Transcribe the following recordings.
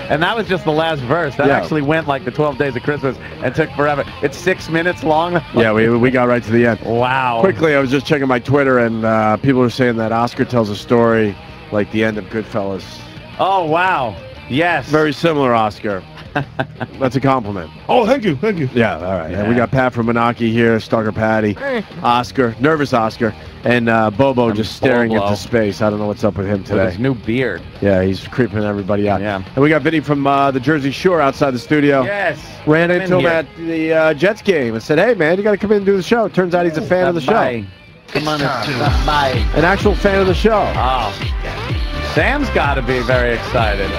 And that was just the last verse. That actually went like the 12 Days of Christmas and took forever. It's 6 minutes long. Yeah, we got right to the end. Wow. Quickly, I was just checking my Twitter, and people are saying that Oscar tells a story like the end of Goodfellas. Oh, wow. Yes. Very similar, Oscar. That's a compliment. Oh, thank you, thank you. Yeah, all right. Yeah. We got Pat from Menaki here, Stalker Patti, Oscar, nervous Oscar, and Bobo just staring into space. I don't know what's up with him today. With his new beard. Yeah, he's creeping everybody out. Yeah. And we got Vinny from the Jersey Shore outside the studio. Yes. Ran into him at the Jets game and said, "Hey, man, you got to come in and do the show." Turns out he's a fan of the show. Come on, bye. An actual fan of the show. Oh. Sam's got to be very excited.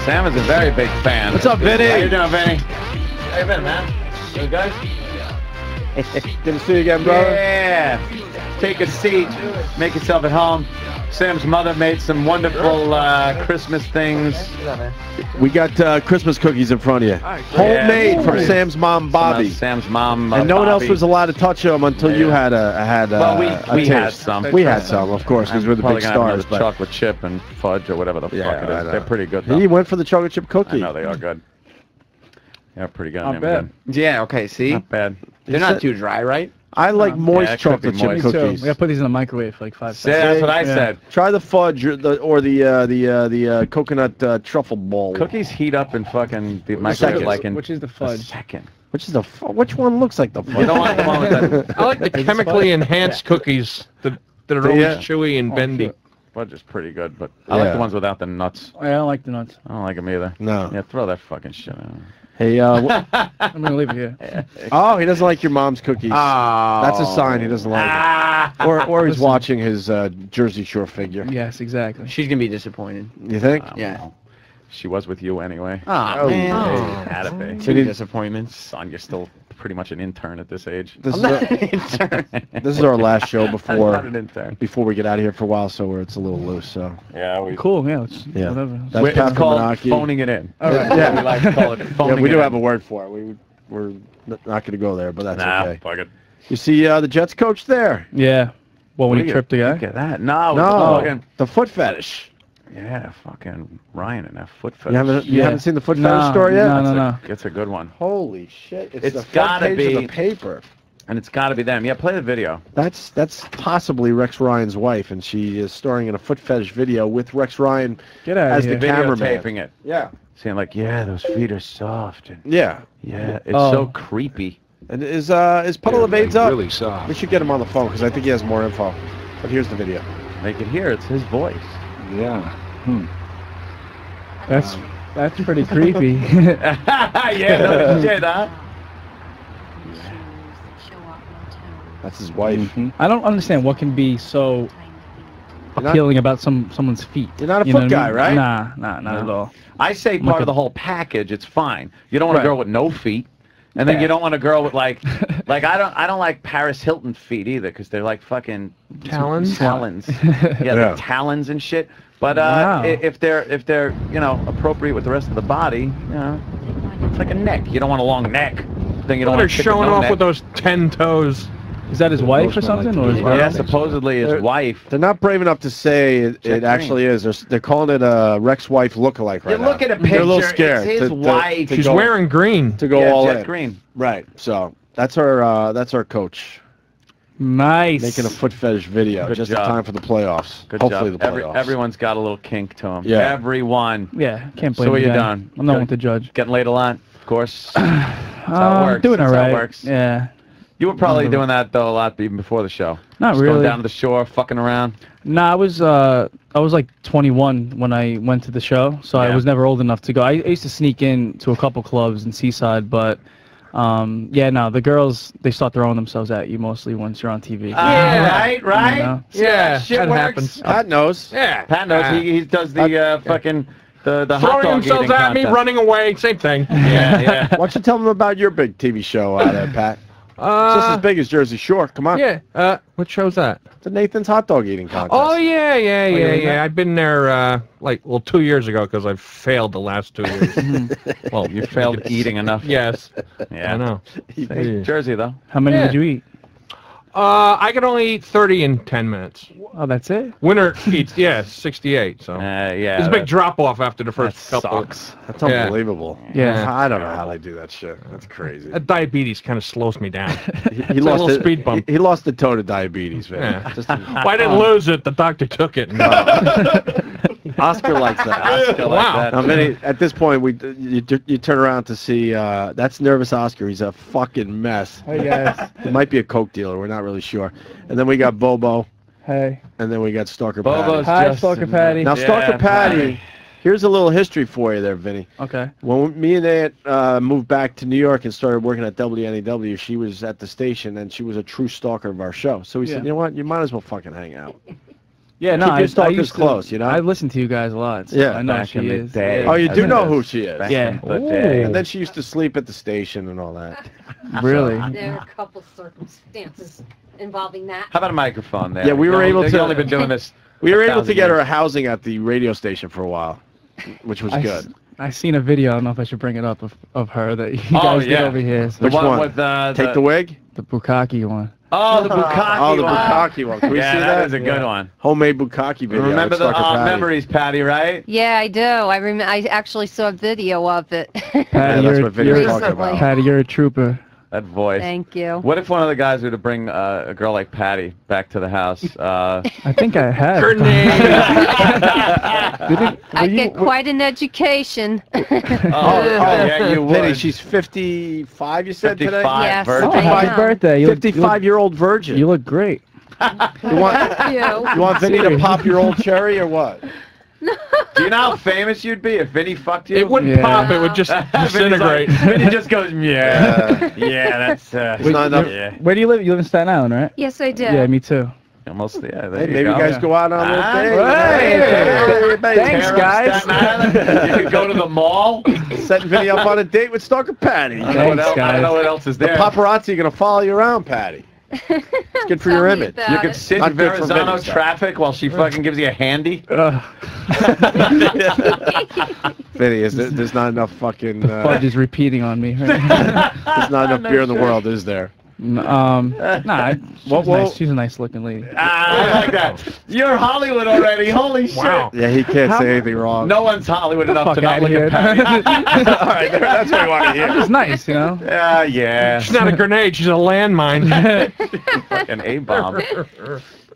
Sam is a very big fan. What's up, Vinny? How you doing, Vinny? How you been, man? You good? Good to see you again, brother. Yeah. Take a seat. Make yourself at home. Sam's mother made some wonderful Christmas things. We got Christmas cookies in front of you. Homemade from Sam's mom, Bobby. Sam's mom, and no one else Bobby. was allowed to touch them until you had a Well, we taste. had some. We had some, of course, because we're the big stars. But chocolate chip and fudge or whatever the fuck it is. They're pretty good, though. He went for the chocolate chip cookie. I know, they are good. They're pretty good. Not bad. Yeah, okay, see? Not bad. They're not too dry, right? I like moist chocolate chip cookies. We gotta put these in the microwave for like 5 seconds. Yeah, that's what I said. Try the fudge or the coconut truffle ball. Cookies heat up in fucking the microwave like in Which is the fudge? a second. Which one looks like the fudge? You don't want the one with that. I like the chemically enhanced cookies that are always chewy and bendy. Fudge is pretty good, but I like the ones without the nuts. I don't like the nuts. I don't like them either. No. Yeah, throw that fucking shit out. Hey, I'm gonna leave it here. Oh, he doesn't like your mom's cookies. Oh. That's a sign he doesn't like it. Or he's watching his Jersey Shore figure. Yes, exactly. She's gonna be disappointed. You think? Yeah. She was with you anyway. Oh, man. Hey, had it, babe. Two disappointments. Son, you're still pretty much an intern at this age. This is our last show before I'm not an intern. before we get out of here for a while, so it's a little loose. So Yeah, we. Cool. Yeah. Whatever. That's Pat It's called Menaki. phoning it in. All right. Yeah. We like to call it phoning Yeah, we it do in. have a word for it. We're not going to go there, but that's okay. Fuck it. You see the Jets coach there? Yeah. Well, when Look he at- tripped the Look guy. at that. No. No, the foot fetish. Yeah, fucking Ryan and that foot fetish. You haven't seen the foot fetish story yet? No. It's a good one. Holy shit! It's the gotta front page of be the paper. And it's got to be them. Yeah, play the video. That's possibly Rex Ryan's wife, and she is starring in a foot fetish video with Rex Ryan As the the cameraman. Videotaping it. Yeah. Saying like, yeah, those feet are soft. And Yeah. yeah, it's so creepy. And is Puddle of AIDS up? Really soft. We should get him on the phone because I think he has more info. But here's the video. They can hear it's his voice. Yeah. That's pretty creepy. Yeah, no shit, huh? That's his wife. I don't understand what can be so appealing about someone's feet. You're not a You foot know what guy, I mean? right? Nah, not at all. I say part of the whole package, it's fine. You don't want a girl with no feet. And then you don't want a girl with like I don't like Paris Hilton feet either because they're like fucking Talons? Talons. Yeah, the talons and shit. But if they're appropriate with the rest of the body, it's like a neck. You don't want a long neck. Then you don't want They're to showing off with those 10 toes. Is that his wife or something? Or his yeah, supposedly his wife. They're not brave enough to say it actually is. They're calling it a Rex wife lookalike right You now. look at a They're a little picture, scared. it's his wife. She's wearing green. To go all Jet in. green. Right. So that's our coach. Nice. Making a foot fetish video Good just job. in time for the playoffs. Good Hopefully job. the playoffs. Everyone's got a little kink to them. Yeah. Everyone. Yeah, can't blame So what the you guy. doing? I'm not one to judge. Getting laid a lot, of course. That's how it works. Doing all That's how it right. works. Yeah. You were probably doing that though a lot even before the show. Not Just really. Going down to the shore, fucking around. Nah, I was like 21 when I went to the show, so I Yeah. was never old enough to go. I used to sneak in to a couple clubs in Seaside, but the girls, they start throwing themselves at you mostly once you're on TV. Right. You know? Yeah, Shit that works. happens. Pat knows. Yeah. Pat knows he does the fucking the hot Throwing dog themselves eating at me, contest. running away, same thing. Yeah. Why don't you tell them about your big TV show out there, Pat? It's just as big as Jersey Shore. Come on. Yeah. What show's that? The Nathan's hot dog eating contest. Oh, yeah. I've been there, 2 years ago because I've failed the last 2 years. Well, you failed eating enough. Yes. Yeah. I know. Hey, Jersey though. How many Yeah. did you eat? I can only eat 30 in 10 minutes. Oh, that's it? Winner eats, 68. So yeah. There's a big drop off after the first that couple. sucks. That's unbelievable. Yeah. I don't know how they do that shit. That's crazy. Diabetes kind of slows me down. He lost a little speed bump. He lost the toe to diabetes, man. Yeah. Just Well, I didn't lose it. The doctor took it. Oscar likes that. Oscar likes that. Now, Vinny, at this point, you turn around to see that's Nervous Oscar. He's a fucking mess. Hey, guys. He might be a coke dealer. We're not really sure. And then we got Bobo. Hey. And then we got Stalker Bobo's Patty. Hi, Stalker Patty. Now, Stalker Patty, here's a little history for you there, Vinny. Okay. When me and Aunt moved back to New York and started working at WNEW, she was at the station, and she was a true stalker of our show. So we said, you know what? You might as well fucking hang out. Yeah, no, Keep your stalkers close, you know? I listen to you guys a lot. So I know back she in the is. day. Oh, you do know Yes. who she is? Back Yeah. in the day. And then she used to sleep at the station and all that. Really? There are a couple circumstances involving that. How about a microphone there? Yeah, we were able You've to- only been doing this. We were able to 1,000 get her years. a housing at the radio station for a while, which was good. I seen a video. I don't know if I should bring it up of her that you Oh, guys did yeah. over here. So Which one? With, Take the wig? the Bukkake one. Oh, the Bukkake Oh, the one. Bukkake one. Can we Yeah, see that that? is a good one. Homemade Bukkake video. Remember with the Stalker Patty. memories, Patty, right? Yeah, I do. I actually saw a video of it. Yeah, Patty, that's what Vinny's talking Recently. about. Patty, you're a trooper. That voice. Thank you. What if one of the guys were to bring a girl like Patty back to the house? I think I have. I get quite an education. Yeah, you would. Vinny, she's 55, you said 55 today? Yes. virgin. Oh, I happy know. birthday. You look- 55-year-old virgin. You look great. You want Vinny to pop your old cherry or what? Do you know how famous you'd be if Vinny fucked you? It wouldn't Yeah. pop. It would just disintegrate. Vinny just goes, yeah, that's. It's not enough. Yeah. Where do you live? You live in Staten Island, right? Yes, I do. Yeah, me too. Almost, yeah. There Hey, you maybe go. you guys go out on a little Ah, date. hey, Thanks, Tear up guys. Staten Island. You could go to the mall. Setting Vinny up on a date with Stalker Patty. I don't know what Thanks, else- I don't know what else is The there. paparazzi are going to follow you around, Patty. It's good for Tell your me image. about You could it. sit in Not good for Verrazano's Vinny, traffic while she fucking gives you a handy. Vinny, there's not enough fucking... Fudge is repeating on me. Right? there's not enough beer in the world, is there? Nah, Well, she's a nice looking lady. I like that. You're Hollywood already. Holy shit. Wow. Yeah, he can't say anything wrong. No one's Hollywood enough to Fuck not outta look here. at Patty. All right, that's what I want to hear. It's nice, you know. Yeah. She's not a grenade. She's a landmine. An A-bomb.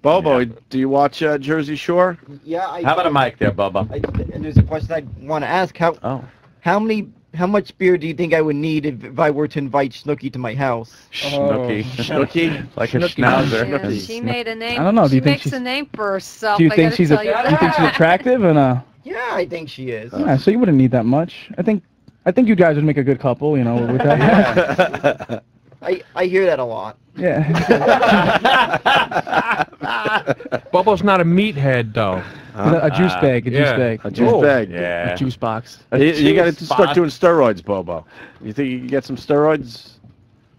Bobo, do you watch Jersey Shore? Yeah, How about a mic there, Bubba? and there's a question I want to ask. How much beer do you think I would need if I were to invite Snooky to my house? Snooky. Snooky? Like a Snooky. schnauzer. Yeah, she made a name. I don't know, do you she think makes she's- a name for herself. Do you I think gotta she's tell you that. attractive or no? Yeah, I think she is. Yeah, so you wouldn't need that much. I think you guys would make a good couple, you know, with that. I hear that a lot. Yeah. Bobo's not a meathead, though. A juice bag, a juice yeah. bag. A juice bag. Yeah. A juice box. You got to juice start box. doing steroids, Bobo. You think you can get some steroids?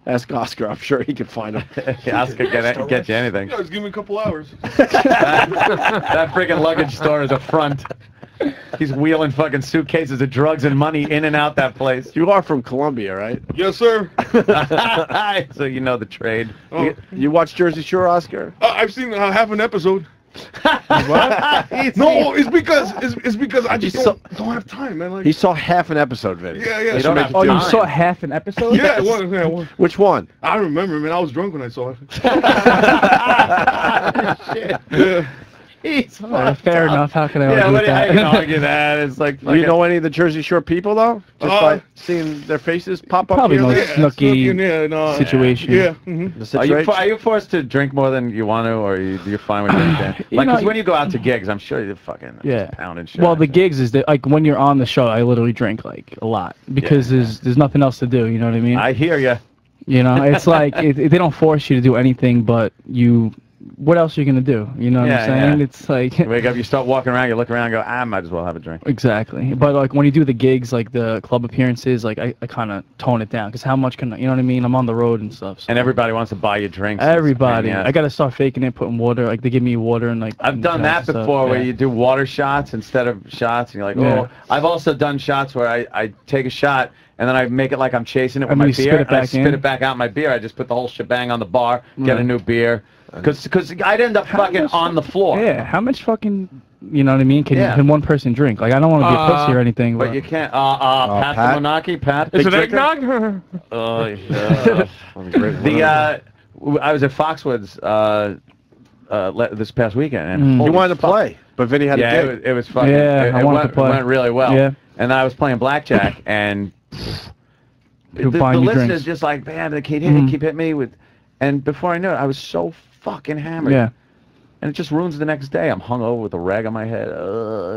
Ask Oscar. I'm sure he can find them. Yeah, Oscar get you anything. Just give me a couple hours. That freaking luggage store is a front. He's wheeling fucking suitcases of drugs and money in and out that place. You are from Columbia, right? Yes, sir. So you know the trade. Oh, You watch Jersey Shore, Oscar? I've seen half an episode. What? No, it's because I just You don't have time, man. Like, He saw half an episode, Vinny. yeah. You so don't have Oh, you time. saw half an episode? yeah, one. Which one? I remember, man. I was drunk when I saw it. Shit. Yeah. He's Fair enough. How can I Yeah, argue what with how you that? can argue that? It's like Do you know any of the Jersey Shore people, though? Just by seeing their faces pop up Probably here? know and Yeah, Snooky yeah, no, situation. Yeah. Mm-hmm. there? The Are you, situation? are you forced to drink more than you want to, or you're fine with drinking? You Like, know, 'cause when you go out to gigs, I'm sure you're fucking Yeah. pounding shit. Well, the gigs is that like when you're on the show, I literally drink like a lot because there's nothing else to do. You know what I mean? I hear you. You know, it's like they don't force you to do anything, but you what else are you gonna do? You know what I'm saying? Yeah. It's like you wake up, you start walking around, you look around, and go, I might as well have a drink. Exactly. But like when you do the gigs, like the club appearances, like I kind of tone it down because how much can you know what I mean? I'm on the road and stuff. So. And everybody wants to buy you drinks. Everybody. Yeah. I gotta start faking it, putting water. Like they give me water and like. I've done that before, where you do water shots instead of shots, and you're like, oh. I've also done shots where I take a shot. And then I make it like I'm chasing it with my beer, and I spit it back out my beer. I just put the whole shebang on the bar, get a new beer, because I'd end up fucking on the floor. Yeah, how much fucking, you know what I mean? Can one person drink? Like I don't want to be a pussy or anything. But you can't. Pat the Monarchy, Pat. Is it eggnog? Oh yeah. I was at Foxwoods this past weekend, and you wanted to play, but Vinny had a date. It was fucking. Yeah, it went really well. Yeah. And I was playing blackjack, and the listeners just like, man, they keep hitting me with, and before I knew it, I was so fucking hammered. Yeah. And it just ruins the next day. I'm hungover with a rag on my head.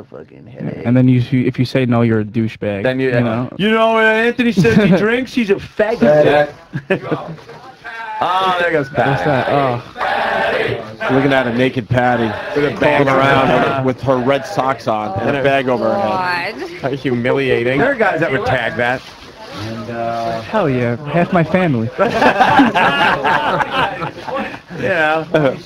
Fucking headache. And then if you say no, you're a douchebag. Then you know. You know when Anthony says he drinks, he's a faggot. Oh, there goes Patti. Looking at a naked Patti, crawling around with her red socks on and a bag over her head. How humiliating. There are guys that would tag that. And, hell yeah, half my family. Yeah.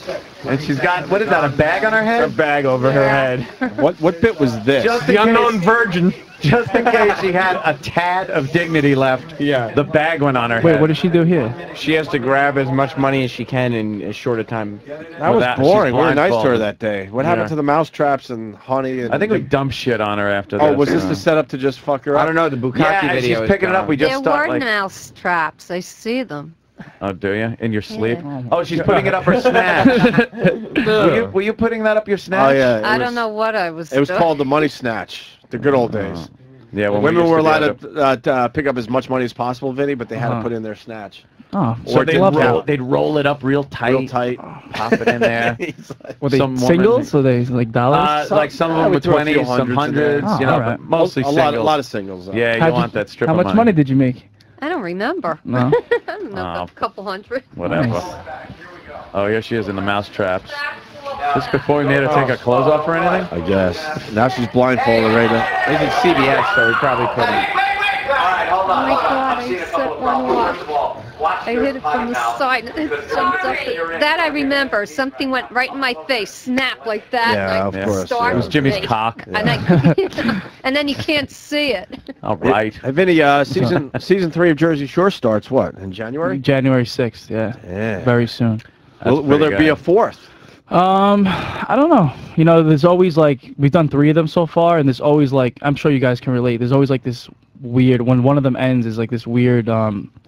And she's got, what is that, a bag on her head? A bag over her head. What bit was this? The unknown virgin. Just in case she had a tad of dignity left. Yeah. The bag went on her head. Wait, what does she do here? She has to grab as much money as she can in as short a time. That was boring. We were nice to her that day. What happened to the mouse traps and honey? And I think we dumped shit on her after that. Oh, was this the setup to just fuck her up? I don't know. The Bukkake video. She's picking it up. We just there start, were like, mouse traps. I see them. Oh, do you? In your sleep? Oh, she's putting it up her snatch. were you putting that up your snatch? Oh, yeah. I don't know what I was It was doing. called the money snatch. The good old days. Yeah, when women were allowed to pick up as much money as possible, Vinny, but they had to put in their snatch. Oh, so they'd roll it up real tight, pop it in there. Were they singles? Or they like dollars? Like some of them were 20s, some hundreds. You know, but mostly singles. A lot of singles. Yeah, you want that strip How of much money did you make? I don't remember. No. I don't know, a couple hundred. Whatever. Nice. Oh, here she is in the mouse traps. Just before we made her take her clothes off or anything? I guess. Now she's blindfolded right now. They did CBS, so we probably couldn't. Oh my God, I set one off. I hit it from the side and it jumped up. That I remember. Something went right in my face, snap like that. Yeah, of course. It was Jimmy's cock. And, and then you can't see it. All right. Hey, Vinny, season 3 of Jersey Shore starts what, in January? January 6th, yeah. Very soon. Will there be a 4th? I don't know. You know, there's always like, we've done 3 of them so far, and there's always like, I'm sure you guys can relate, there's always like this weird, when one of them ends, is like this weird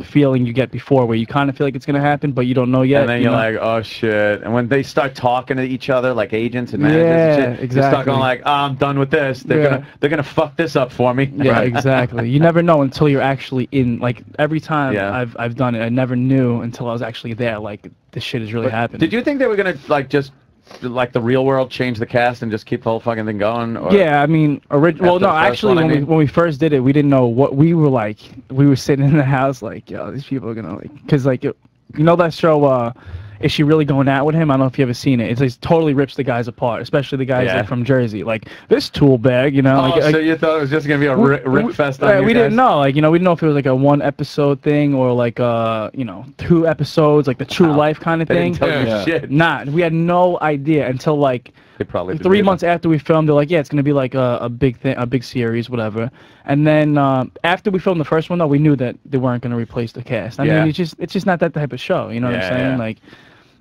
feeling you get before where you kind of feel like it's going to happen, but you don't know yet. And then you're like, oh shit. And when they start talking to each other like agents and managers and shit, exactly. You start going like, oh, I'm done with this. They're gonna fuck this up for me. Yeah, exactly. You never know until you're actually in, like every time I've done it, I never knew until I was actually there, like this shit is really happening. Did you think they were gonna like just like the real world change the cast and just keep the whole fucking thing going? Or yeah, I mean, well, no, actually, when we first did it, we didn't know what we were like. We were sitting in the house like, yo, these people are gonna like, because like, you know that show, Is She Really Going Out With Him? I don't know if you ever seen it. It totally rips the guys apart, especially the guys like, from Jersey. Like, this tool bag, you know. Oh, like, so you thought it was just going to be a rip fest on you we guys? didn't know. Like, you know, we didn't know if it was like a 1-episode thing or like, you know, 2 episodes, like the true life kind of thing. They didn't tell you shit. Nah, we had no idea until like, probably 3 months after we filmed. They're like, yeah, it's gonna be like a big thing, a big series, whatever. And then after we filmed the first one, though, we knew that they weren't gonna replace the cast. I mean, it's just not that type of show. You know what I'm saying? Like,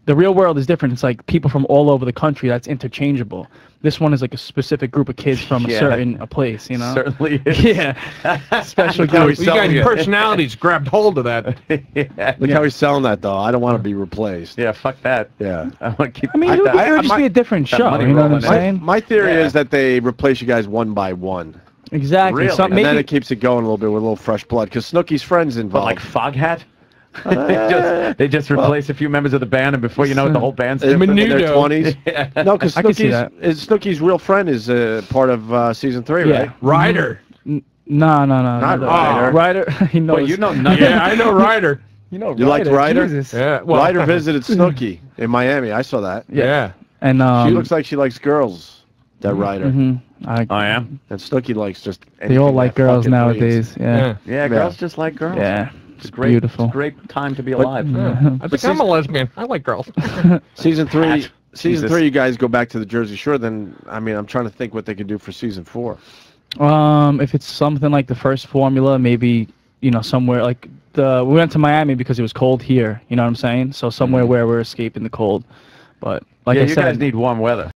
the real world is different. It's like people from all over the country. That's interchangeable. This one is like a specific group of kids from a certain place. You know? Certainly is. Yeah. Special group. You guys' personalities grabbed hold of that. Look how he's selling that, though. I don't want to be replaced. Yeah, fuck that. Yeah. I want to keep. I mean, it would just be a different show. You know what I'm saying? My theory is that they replace you guys one by one. Exactly. Really? And then it keeps it going a little bit with a little fresh blood. Because Snooki's friend's involved. Like Foghat? they just replace a few members of the band, and before you know it, the whole band's in their 20s. Yeah. No, because Snooki's real friend is part of season 3, right? Ryder. No. Not Ryder. Ryder. He knows. Well, you know nothing. Yeah, I know Ryder. You know, you liked Ryder? Jesus. Yeah. Well, Ryder visited Snooki in Miami. I saw that. Yeah. And she looks like she likes girls. That Ryder. I am. And Snooki likes just. They all like girls nowadays. Yeah, girls just like girls. Yeah. It's great. Beautiful. It's a great time to be alive. I think I'm a lesbian. I like girls. Season 3. Season 3, you guys go back to the Jersey Shore. Then I mean, I'm trying to think what they could do for season 4. If it's something like the first formula, maybe somewhere like we went to Miami because it was cold here. You know what I'm saying? So somewhere where we're escaping the cold. But like I said, you guys need warm weather.